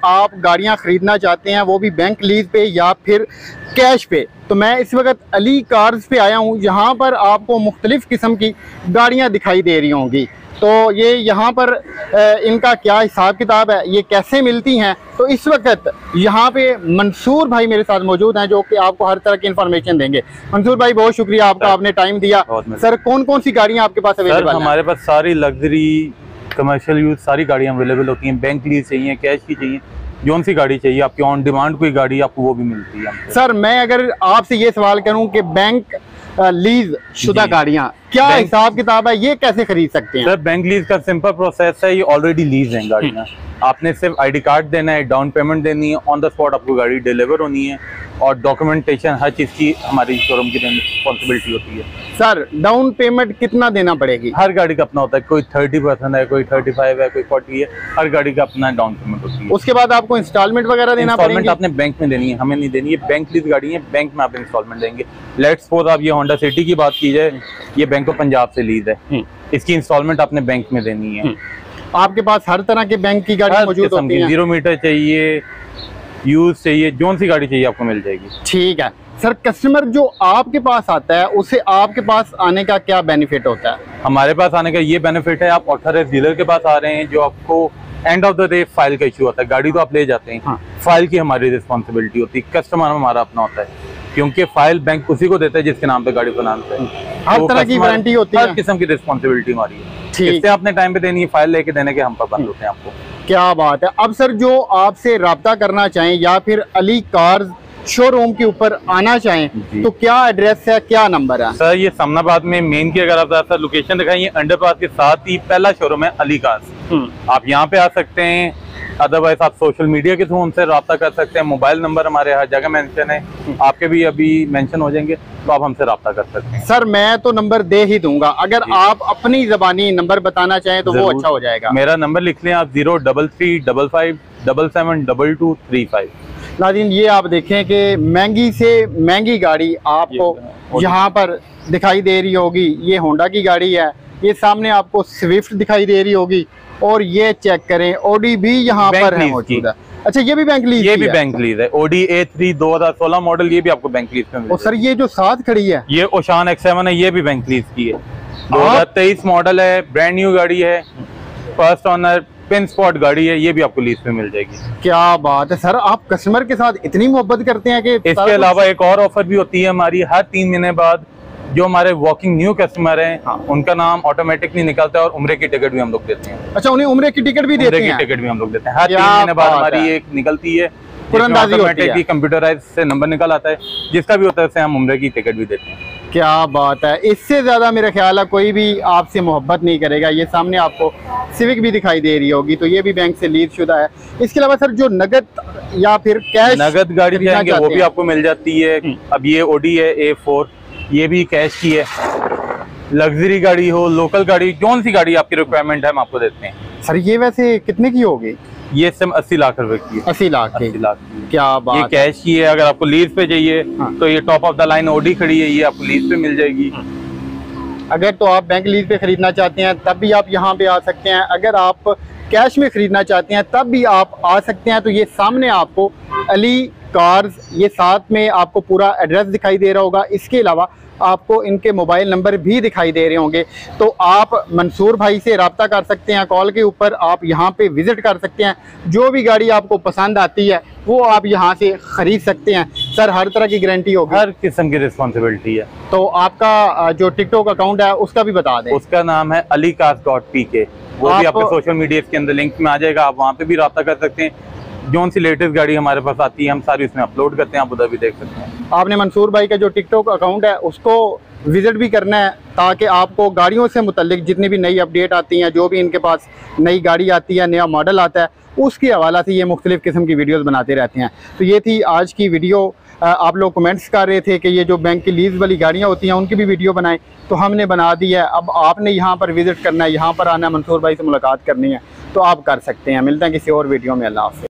आप गाड़ियां ख़रीदना चाहते हैं, वो भी बैंक लीज पे या फिर कैश पे, तो मैं इस वक्त अली कार्स पे आया हूँ। यहाँ पर आपको मुख्तलिफ़ किस्म की गाड़ियाँ दिखाई दे रही होंगी। तो ये यहाँ पर इनका क्या हिसाब किताब है, ये कैसे मिलती हैं, तो इस वक्त यहाँ पे मंसूर भाई मेरे साथ मौजूद हैं जो कि आपको हर तरह की इन्फॉर्मेशन देंगे। मंसूर भाई बहुत शुक्रिया आपका, आपने टाइम दिया। सर कौन कौन सी गाड़ियाँ आपके पास अवेलेबल हैं? हमारे पास सारी लग्जरी कमर्शियल यूज सारी गाड़ियाँ अवेलेबल होती हैं। बैंक लीज चाहिए, कैश की चाहिए, जौन सी गाड़ी चाहिए आपकी ऑन डिमांड कोई गाड़ी आपको वो भी मिलती है। सर मैं अगर आपसे ये सवाल करूं कि बैंक लीज शुदा गाड़ियां क्या हिसाब किताब है, ये कैसे खरीद सकते हैं? सर बैंक लीज का सिंपल प्रोसेस है, ये ऑलरेडी लीज है गाड़ियाँ। आपने सिर्फ आईडी कार्ड देना है, डाउन पेमेंट देनी है, ऑन द स्पॉट आपको गाड़ी डिलीवर होनी है और डॉक्यूमेंटेशन हर चीज़ की हमारी शोरूम की रिस्पॉन्सिबिलिटी होती है। सर डाउन पेमेंट कितना देना पड़ेगी? हर गाड़ी का अपना होता है, कोई 30% है, कोई 35 है, कोई 40 है, हर गाड़ी का अपना डाउन पेमेंट होती है। उसके बाद आपको इंस्टॉलमेंट वगैरह देना पड़ेगी? इंस्टॉलमेंट आपने बैंक में देनी है, हमें नहीं देनी है। बैंक लीज गाड़ी है, बैंक में आप इंस्टॉलमेंट देंगे। लेट्स सपोज आप ये होंडा सिटी की बात की जाए, ये बैंक ऑफ पंजाब से लीज है, इसकी इंस्टॉलमेंट आपने बैंक में देनी है। आपके पास हर तरह के बैंक की गाड़ी मौजूद होती है? 0 मीटर चाहिए, यूज चाहिए, जौन सी गाड़ी चाहिए आपको मिल जाएगी। ठीक है सर, कस्टमर जो आपके पास आता है उसे आपके पास आने का क्या बेनिफिट होता है? हमारे पास आने का ये बेनिफिट है, आप ऑथराइज्ड डीलर के पास आ रहे हैं जो आपको end of the day file का इशू होता है। गाड़ी तो आप ले जाते हैं, हाँ। फाइल की हमारी रिस्पॉन्सिबिलिटी होती है, कस्टमर हमारा अपना होता है, क्योंकि फाइल बैंक उसी को देता है जिसके नाम पे गाड़ी बनाते हैं। हर तरह की वारंटी होती है, हर किस्म की रिस्पॉन्सिबिलिटी हमारी है। इससे आपने टाइम पे देनी है, फाइल लेके देने के हम पाबंद होते हैं आपको। क्या बात है। अब सर जो आपसे राब्ता करना चाहें या फिर अली कार्स शोरूम के ऊपर आना चाहें तो क्या एड्रेस है, क्या नंबर है? सर ये समनाबाद में मेन की अगर आप सर लोकेशन दिखाइए, अंडरपास के साथ ही पहला शोरूम है अली कार्स। आप यहाँ पे आ सकते हैं, अदरवाइज आप सोशल मीडिया के थ्रू उनसे रब्ता कर सकते हैं। मोबाइल नंबर हमारे हर जगह मेंशन है, आपके भी अभी मेंशन हो जाएंगे, तो आप हमसे रब्ता कर सकते हैं। सर मैं तो नंबर दे ही दूंगा, अगर आप अपनी जबानी नंबर बताना चाहें तो वो अच्छा हो जाएगा। मेरा नंबर लिख लें आप 03355772235। नाज़रीन ये आप देखें कि महंगी से महंगी गाड़ी आपको यहाँ पर दिखाई दे रही होगी। ये होंडा की गाड़ी है, ये सामने आपको स्विफ्ट दिखाई दे रही होगी और ये चेक करें ऑडी भी यहाँ पर है मौजूद है। अच्छा ये भी बैंक लीज? ये भी बैंक लीज है, ऑडी A3 2016 मॉडल, ये भी आपको बैंक लीज में। और सर ये जो साथ खड़ी है ये ओशान X7 है, ये भी बैंक लीज की है, 2023 मॉडल है, ब्रांड न्यू गाड़ी है, फर्स्ट ऑनर पिन स्पॉट गाड़ी है, ये भी आपको लीज पे मिल जाएगी। क्या बात है सर, आप कस्टमर के साथ इतनी मोहब्बत करते हैं कि इसके अलावा एक और ऑफर भी होती है हमारी, हर 3 महीने बाद जो हमारे वॉकिंग न्यू कस्टमर हैं, हाँ। उनका नाम ऑटोमेटिकली निकलता है और उम्रे की टिकट भी हम लोग देते हैं। अच्छा उन्हें उम्रे की टिकट भी देते हैं? टिकट भी हम लोग देते हैं, हर 3 महीने बाद हमारी एक निकलती है, ऑटोमेटिकली कंप्यूटराइज से नंबर निकल आता है, जिसका भी होता है उससे हम उम्रे की टिकट भी देते हैं। क्या बात है, इससे ज्यादा मेरा ख्याल है कोई भी आपसे मोहब्बत नहीं करेगा। ये सामने आपको सिविक भी दिखाई दे रही होगी, तो ये भी बैंक से लीज शुदा है। इसके अलावा सर जो नगद या फिर कैश नगद गाड़ी जाएंगे वो भी आपको मिल जाती है। अब ये ऑडी है A4, ये भी कैश की है। लग्जरी गाड़ी हो, लोकल गाड़ी, कौन सी गाड़ी आपकी रिक्वायरमेंट है हम आपको देते हैं। सर ये वैसे कितने की होगी? ये सिर्फ 80 लाख रुपए की है। 80 लाख की? 80 लाख की। क्या बात, ये कैश की है। अगर आपको लीज पे चाहिए तो ये top of the line Audi खड़ी है, ये आपको लीज पे मिल जाएगी। अगर तो आप बैंक लीज पे खरीदना चाहते हैं तब भी आप यहाँ पे आ सकते हैं, अगर आप कैश में खरीदना चाहते हैं तब भी आप आ सकते हैं। तो ये सामने आपको अली कार्स, ये साथ में आपको पूरा एड्रेस दिखाई दे रहा होगा। इसके अलावा आपको इनके मोबाइल नंबर भी दिखाई दे रहे होंगे, तो आप मंसूर भाई से रब्ता कर सकते हैं कॉल के ऊपर। आप यहाँ पे विज़िट कर सकते हैं, जो भी गाड़ी आपको पसंद आती है वो आप यहाँ से ख़रीद सकते हैं। सर हर तरह की गारंटी होगी, हर किस्म की रिस्पॉन्सिबिलिटी है। तो आपका जो टिकटॉक अकाउंट है उसका भी बता दें। उसका नाम है alicars.pk, वो भी आपके सोशल मीडिया के अंदर लिंक में आ जाएगा, आप वहाँ पे भी रब्ता कर सकते हैं। जौन सी लेटेस्ट गाड़ी हमारे पास आती है हम सारी उसमें अपलोड करते हैं, आप उधर भी देख सकते हैं। आपने मंसूर भाई का जो टिकटॉक अकाउंट है उसको विजिट भी करना है, ताकि आपको गाड़ियों से मुतल्लिक जितनी भी नई अपडेट आती हैं, जो भी इनके पास नई गाड़ी आती है, नया मॉडल आता है, उसके हवाला से ये मुख्तलिफ़ किस्म की वीडियोस बनाते रहते हैं। तो ये थी आज की वीडियो। आप लोग कमेंट्स कर रहे थे कि ये जो बैंक की लीज वाली गाड़ियाँ होती हैं उनकी भी वीडियो बनाएं, तो हमने बना दी है। अब आपने यहाँ पर विज़िट करना है, यहाँ पर आना है, मंसूर भाई से मुलाकात करनी है, तो आप कर सकते हैं। मिलते हैं किसी और वीडियो में। अल्लाह हाफ़िज़।